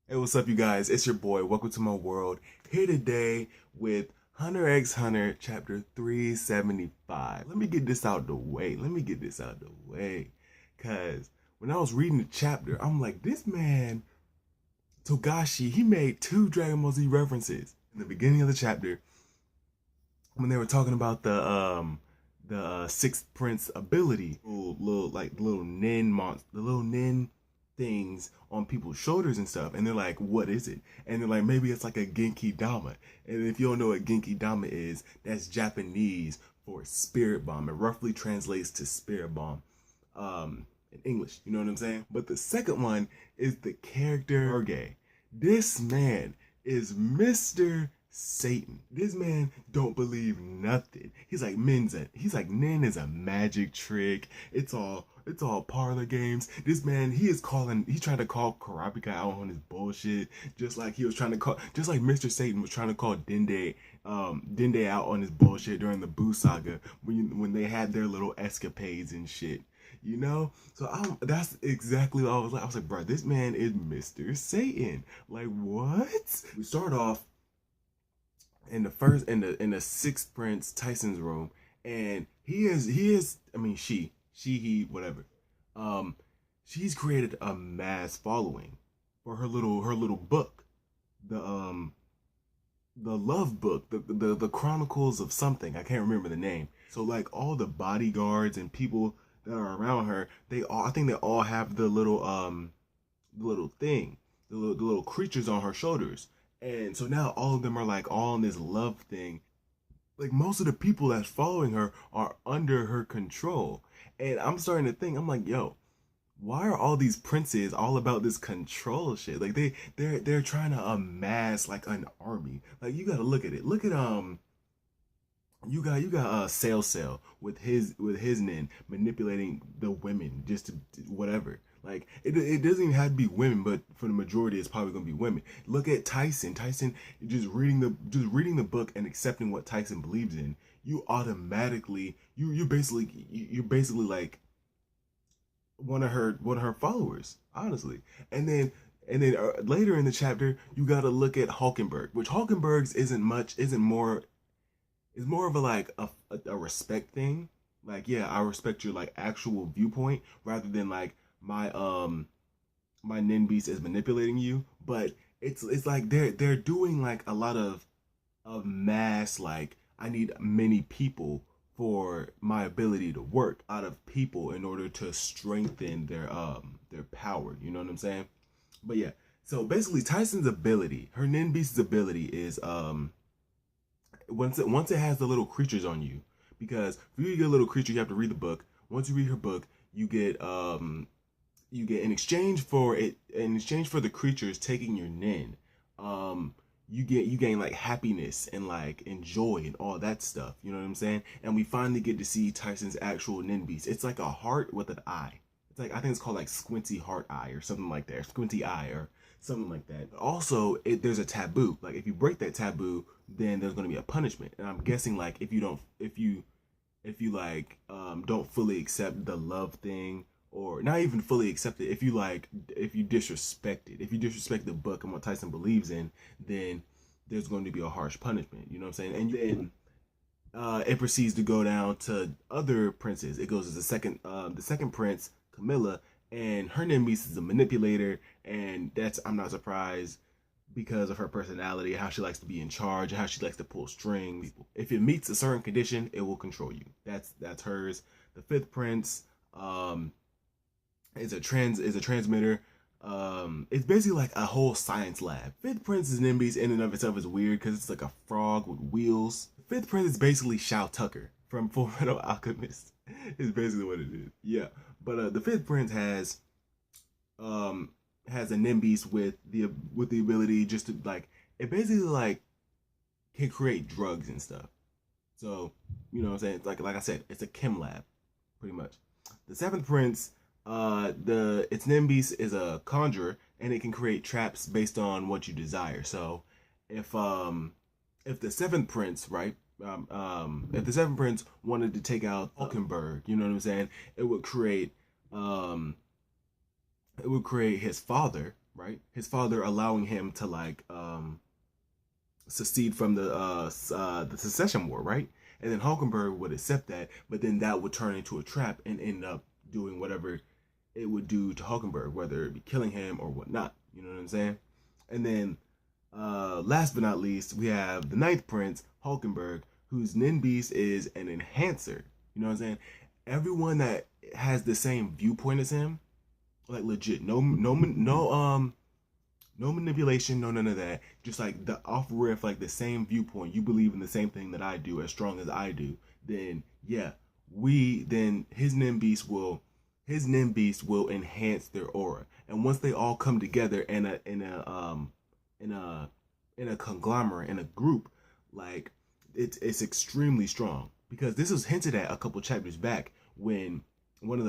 Hey, what's up, you guys? It's your boy. Welcome to my world. Here today with Hunter x Hunter, chapter 375. Let me get this out the way. Because when I was reading the chapter, I'm like, this man, Togashi, he made two Dragon Ball Z references. In the beginning of the chapter, when they were talking about the sixth prince ability, little nin monster, the little nin things on people's shoulders and stuff, and they're like, what is it? And they're like, maybe it's like a Genki Dama. And if you don't know what Genki Dama is, that's Japanese for spirit bomb. It roughly translates to spirit bomb in English, you know what I'm saying? But the second one is the character Urge. This man is Mr. Satan. This man don't believe nothing. He's like Nin is a magic trick. It's all parlor games. This man, he's trying to call Kurapika out on his bullshit, just like Mr. Satan was trying to call Dende out on his bullshit during the Boo saga when they had their little escapades and shit. So that's exactly what I was like. I was like, bro, this man is Mr. Satan. Like, what? We start off in the sixth prince Tyson's room, and he whatever. Um, she's created a mass following for her little book, the the love book, the Chronicles of something. I can't remember the name. So like all the bodyguards and people that are around her, I think they all have the little thing, the little creatures on her shoulders. And so now all of them are like all in this love thing. Like most of the people that's following her are under her control. And I'm starting to think, I'm like, yo, why are all these princes all about this control shit? Like they're trying to amass like an army. Like you gotta look at it. Look at you got Sail with his nin manipulating the women just to whatever. Like it doesn't even have to be women, but for the majority, it's probably gonna be women. Look at Tyson. Tyson just reading the book and accepting what Tyson believes in. You automatically you're basically like one of her followers, honestly. And then later in the chapter, you got to look at Hulkenberg, which Hulkenberg's isn't more it's more of a respect thing. Like, yeah, I respect your like actual viewpoint rather than like my nin beast is manipulating you. But it's like they're doing like a lot of mass, like I need many people for my ability to work out of people in order to strengthen their power. You know what I'm saying? But yeah, so basically Tyson's ability, her nin beast's ability is once it has the little creatures on you, because for you to get a little creature you have to read the book. Once you read her book, you get in exchange for the creatures taking your nin, you gain like happiness and like enjoy and all that stuff. You know what I'm saying? And we finally get to see Tyson's actual nin beast. It's like a heart with an eye. It's like, I think it's called like squinty heart eye or something like that, or squinty eye or something like that. Also, there's a taboo. Like if you break that taboo, then there's going to be a punishment. And I'm guessing like if you like don't fully accept the love thing, or not even fully accept it, if you disrespect it, if you disrespect the book and what Tyson believes in, then there's going to be a harsh punishment. You know what I'm saying? And then it proceeds to go down to other princes. It goes to the second prince, Camilla, and her name is a manipulator, and that's, I'm not surprised, because of her personality, how she likes to be in charge, and how she likes to pull strings. If it meets a certain condition, it will control you. That's hers. The fifth prince is a transmitter. It's basically like a whole science lab. Fifth Prince's Nimbies in and of itself is weird because it's like a frog with wheels. Fifth Prince is basically Shao Tucker from Full Metal Alchemist. Is basically what it is. Yeah, but the Fifth Prince has a Nimbies with the ability just to like, it basically like can create drugs and stuff. So you know what I'm saying? It's like I said, it's a chem lab, pretty much. The seventh prince, the its Nimbeast is a conjurer, and it can create traps based on what you desire. So if um if the seventh prince, right, if the seventh prince wanted to take out Hulkenberg, you know what I'm saying, it would create um it would create his father, right? His father allowing him to like secede from the secession war, right? And then Hulkenberg would accept that, but then that would turn into a trap and end up doing whatever it would do to Hulkenberg, whether it be killing him or whatnot. You know what I'm saying? And then last but not least, we have the ninth prince, Hulkenberg, whose Nin Beast is an enhancer. You know what I'm saying? Everyone that has the same viewpoint as him, like legit, no manipulation, no none of that. Just like the off riff, like the same viewpoint. You believe in the same thing that I do, as strong as I do. Then yeah, then his Nin Beast will enhance their aura. And once they all come together in a conglomerate, in a group, like it's extremely strong. Because this was hinted at a couple chapters back when a couple of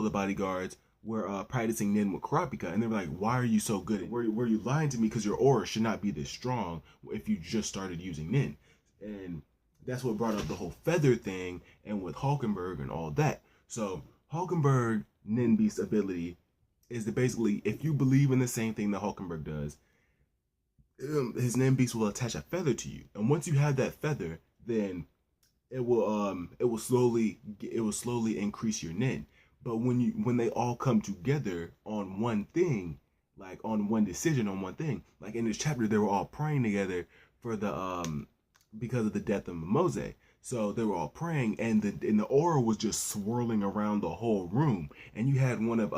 the bodyguards were practicing Nin with Kurapika, and they were like, "Why are you so good? Were you lying to me? Because your aura should not be this strong if you just started using Nin." And that's what brought up the whole feather thing, and with Hulkenberg and all that. So Hulkenberg Nin Beast ability is that basically, if you believe in the same thing that Hulkenberg does, his Nin Beast will attach a feather to you, and once you have that feather, then it will slowly increase your Nin. But when they all come together on one thing, like on one decision, on one thing, like in this chapter, they were all praying together for the because of the death of Mimose. So they were all praying, and the aura was just swirling around the whole room. And you had one of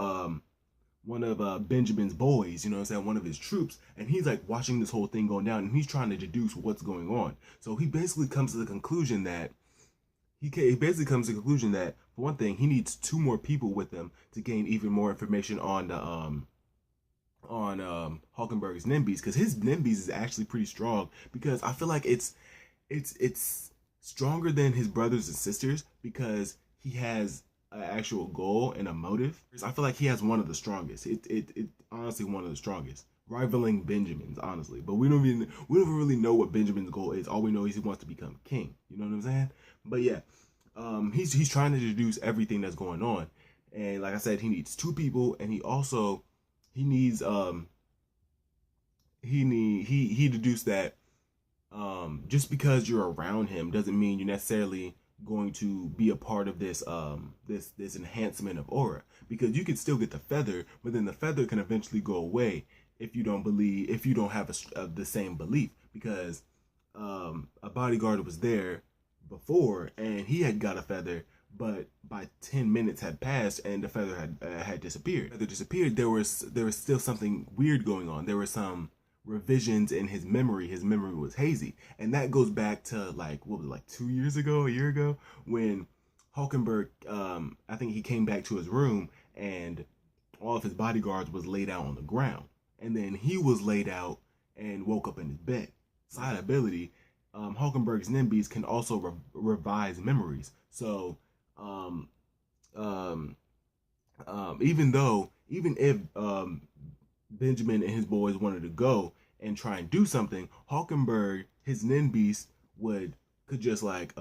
Benjamin's boys, you know what I'm saying, one of his troops, and he's like watching this whole thing going down, and he's trying to deduce what's going on. So he basically comes to the conclusion that for one thing, he needs 2 more people with him to gain even more information on Hulkenberg's Nin Beast, because his Nin Beast is actually pretty strong. Because I feel like it's stronger than his brothers and sisters because he has an actual goal and a motive. I feel like he has one of the strongest. It honestly one of the strongest, rivaling Benjamin's, honestly. But we don't even really know what Benjamin's goal is. All we know is he wants to become king. You know what I'm saying? But yeah, he's trying to deduce everything that's going on, and like I said, he needs 2 people, and he deduced that just because you're around him doesn't mean you're necessarily going to be a part of this this enhancement of aura, because you can still get the feather, but then the feather can eventually go away if you don't have the same belief, because a bodyguard was there before and he had got a feather, but by 10 minutes had passed and the feather had disappeared. The feather disappeared. There was still something weird going on. There were some revisions in his memory. His memory was hazy, and that goes back to like 2 years ago, a year ago, when Hulkenberg, I think he came back to his room and all of his bodyguards was laid out on the ground, and then he was laid out and woke up in his bed. Side ability, Hulkenberg's Nin Beast can also revise memories. So even if Benjamin and his boys wanted to go and try and do something, Hulkenberg, his Nin Beast, could just like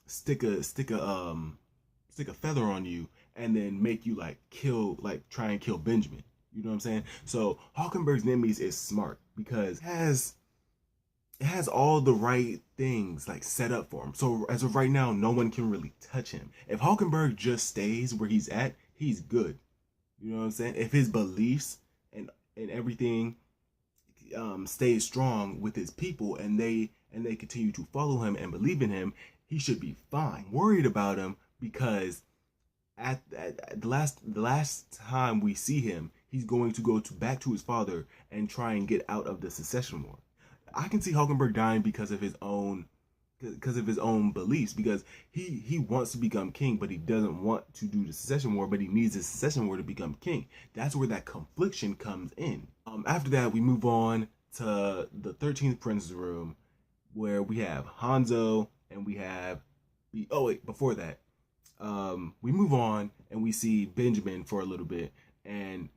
stick a feather on you and then make you try and kill Benjamin. You know what I'm saying? So Hulkenberg's Nin Beast is smart because it has all the right things like set up for him. So as of right now, no one can really touch him. If Hulkenberg just stays where he's at, he's good. You know what I'm saying? If his beliefs and everything stays strong with his people, and they continue to follow him and believe in him, he should be fine. I'm worried about him because at the last time we see him, he's going to go back to his father and try and get out of the secession war. I can see Hulkenberg dying because of his own beliefs, because he wants to become king, but he doesn't want to do the secession war, but he needs the secession war to become king. That's where that confliction comes in. After that, we move on to the 13th Prince's room, where we have Hanzo, and before that, we move on and we see Benjamin for a little bit, and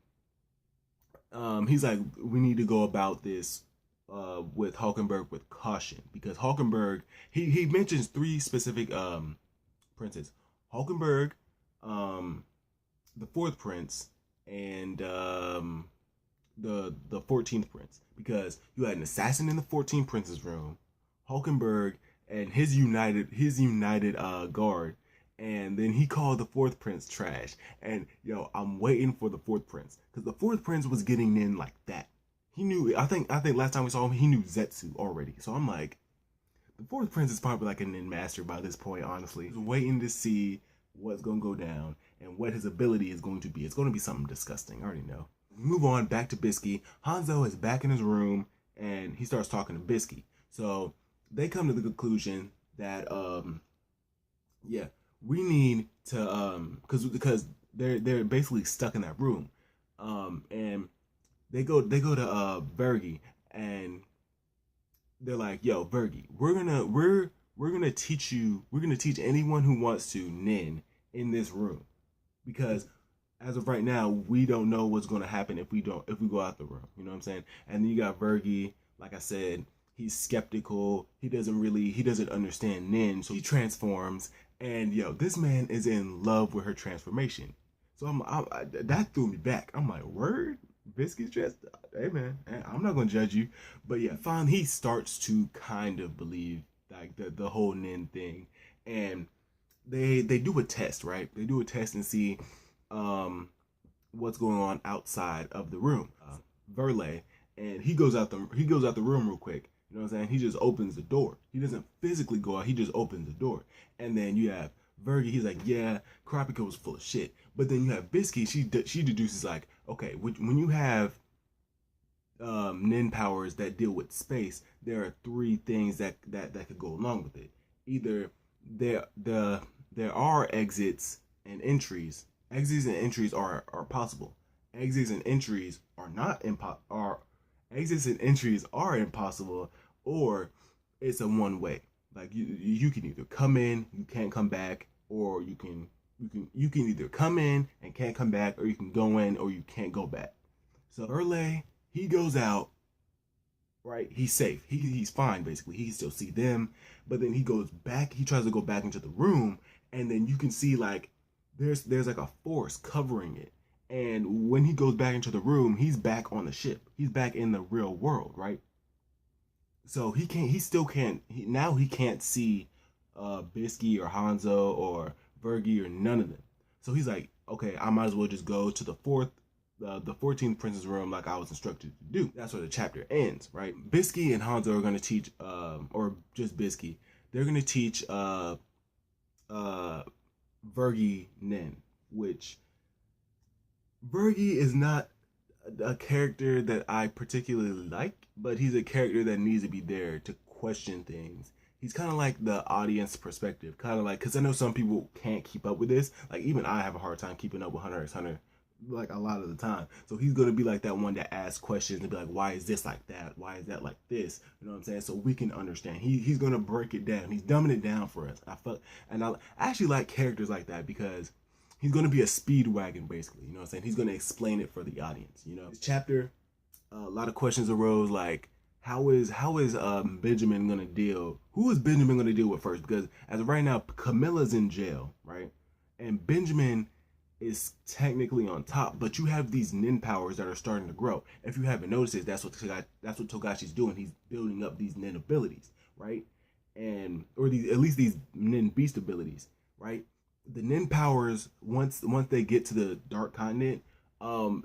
he's like, we need to go about this with Hulkenberg with caution, because Hulkenberg, he mentions 3 specific princes: Hulkenberg, the 4th prince, and the 14th Prince, because you had an assassin in the 14th Prince's room, Hulkenberg and his united guard, and then he called the 4th Prince trash. And yo, I'm waiting for the 4th Prince, because the 4th Prince was getting in like that. He knew. I think last time we saw him, he knew Zetsu already. So I'm like, the 4th Prince is probably like a nin master by this point. Honestly, just waiting to see what's gonna go down and what his ability is going to be. It's going to be something disgusting. I already know. Move on back to Bisky. Hanzo is back in his room and he starts talking to Bisky. So they come to the conclusion that yeah, we need to because they're basically stuck in that room. And they go to Vergi, and they're like, yo, Vergi, we're gonna teach anyone who wants to nin in this room, because as of right now, we don't know what's going to happen if we go out the room. You know what I'm saying? And then you got Vergi, like I said, he's skeptical. He doesn't understand nin, so he transforms. And yo, this man is in love with her transformation. So that threw me back. I'm like, word? Biscuit's dressed? Hey man, I'm not gonna judge you. But yeah, finally he starts to kind of believe like the whole nin thing. And they do a test, right? They do a test and see what's going on outside of the room. Verle, and he goes out the room real quick. You know what I'm saying? He just opens the door. He doesn't physically go out. He just opens the door. And then you have Vergi. He's like, yeah, Kurapika was full of shit. But then you have Bisky. She deduces like, okay, when you have nin powers that deal with space, there are 3 things that could go along with it. Either there are exits and entries. Exits and entries are possible. Exits and entries are not exits and entries are impossible, or it's a one way. Like you can either come in, you can't come back, or you can either come in and can't come back, or you can go in or you can't go back. So Erle, he goes out, right? He's safe. He's fine basically. He can still see them, but then he goes back. He tries to go back into the room, and then you can see like there's like a force covering it. And when he goes back into the room, he's back on the ship. He's back in the real world, right? So he still can't see Bisky or Hanzo or Vergi or none of them. So he's like, okay, I might as well just go to the 14th Prince's room like I was instructed to do. That's where the chapter ends, right? Bisky and Hanzo are gonna teach, or just Bisky, they're gonna teach Vergi nin, which Vergi is not a character that I particularly like, but he's a character that needs to be there to question things. He's kind of like the audience perspective, kind of like, because I know some people can't keep up with this. Like even I have a hard time keeping up with Hunter x Hunter, like a lot of the time. So he's gonna be like that one that asks questions and be like, why is this like that? Why is that like this? You know what I'm saying? So we can understand. He's gonna break it down. He's dumbing it down for us. I actually like characters like that, because he's going to be a speedwagon, basically. You know what I'm saying? He's going to explain it for the audience. You know, this chapter, a lot of questions arose, like, how is Benjamin going to deal? Who is Benjamin going to deal with first? Because as of right now, Camilla's in jail, right? And Benjamin is technically on top, but you have these nin powers that are starting to grow. If you haven't noticed it, that's what Togashi's doing. He's building up these nin abilities, right? Or at least these nin beast abilities, right? The nin powers, once they get to the dark continent,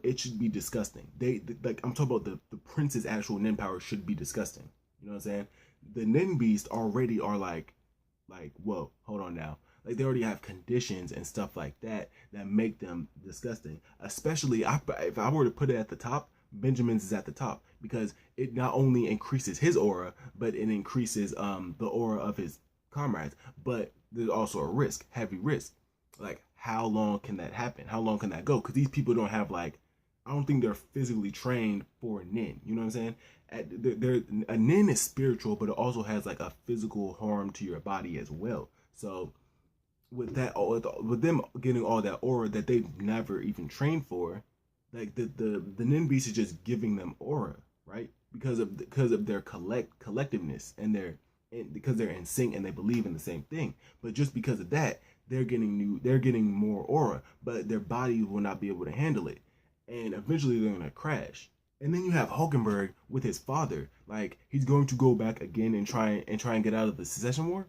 it should be disgusting. Like I'm talking about the prince's actual nin powers should be disgusting. You know what I'm saying? The nin beasts already are like whoa, hold on now. Like they already have conditions and stuff like that make them disgusting. Especially if I were to put it at the top, Benjamin's is at the top, because it not only increases his aura, but it increases the aura of his comrades. But there's also a risk, heavy risk. Like, how long can that happen? How long can that go? Because these people don't have, like, I don't think they're physically trained for a nin. You know what I'm saying? A nin is spiritual, but it also has like a physical harm to your body as well. So with them getting all that aura that they've never even trained for, like the nin beast is just giving them aura, right? Because of their collectiveness and because they're in sync and they believe in the same thing. But just because of that, they're getting more aura, but their body will not be able to handle it. and eventually they're gonna crash. And then you have Hulkenberg with his father, like he's going to go back again and try and get out of the Secession War.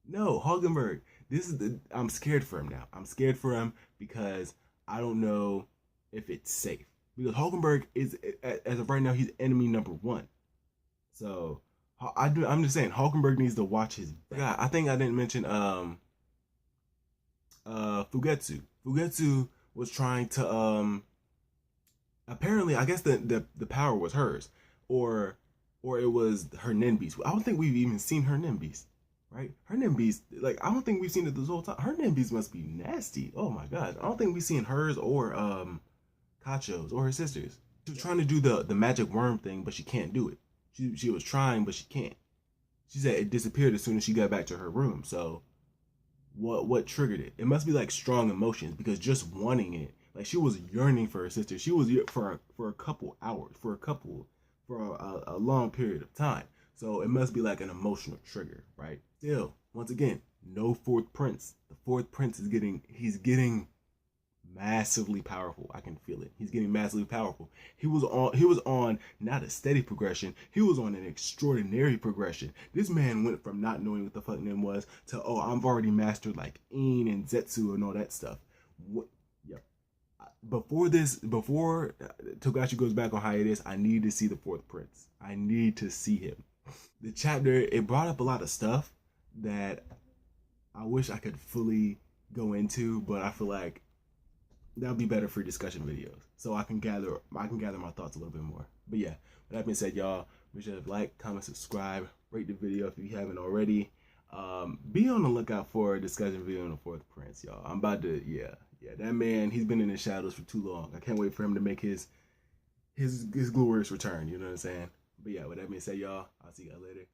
No, Hulkenberg. I'm scared for him now. I'm scared for him because I don't know if it's safe. Because Hulkenberg is, as of right now, he's enemy number one. So I'm just saying Hulkenberg needs to watch his back. I think I didn't mention Fugetsu. Fugetsu was trying to apparently I guess the power was hers, or it was her Ninbeast. I don't think we've even seen her Ninbeast, right? Her Ninbeast, like I don't think we've seen it this whole time. Her Ninbeast must be nasty. Oh my god, I don't think we've seen hers or Kacho's or her sisters. She was trying to do the magic worm thing, but she can't do it. She was trying, but she can't. She said it disappeared as soon as she got back to her room. So what triggered it? It must be like strong emotions, because just wanting it, like she was yearning for her sister. She was for a couple hours, for a long period of time. So it must be like an emotional trigger, right? Still, once again, no fourth prince. The fourth prince is getting massively powerful. I can feel it. He's getting massively powerful. He was on not a steady progression. He was on an extraordinary progression. This man went from not knowing what the fuck name was to, oh, I've already mastered like In and Zetsu and all that stuff. What? Yep. Before Togashi goes back on hiatus, I need to see the fourth prince. I need to see him. The chapter, it brought up a lot of stuff that I wish I could fully go into, but I feel like that'll be better for discussion videos, so I can gather my thoughts a little bit more. But yeah, with that being said, y'all, make sure to like, comment, subscribe, rate the video if you haven't already. Be on the lookout for a discussion video on the fourth prince, y'all. I'm about to, yeah, that man, he's been in the shadows for too long. I can't wait for him to make his glorious return. You know what I'm saying? But yeah, with that being said, y'all, I'll see y'all later.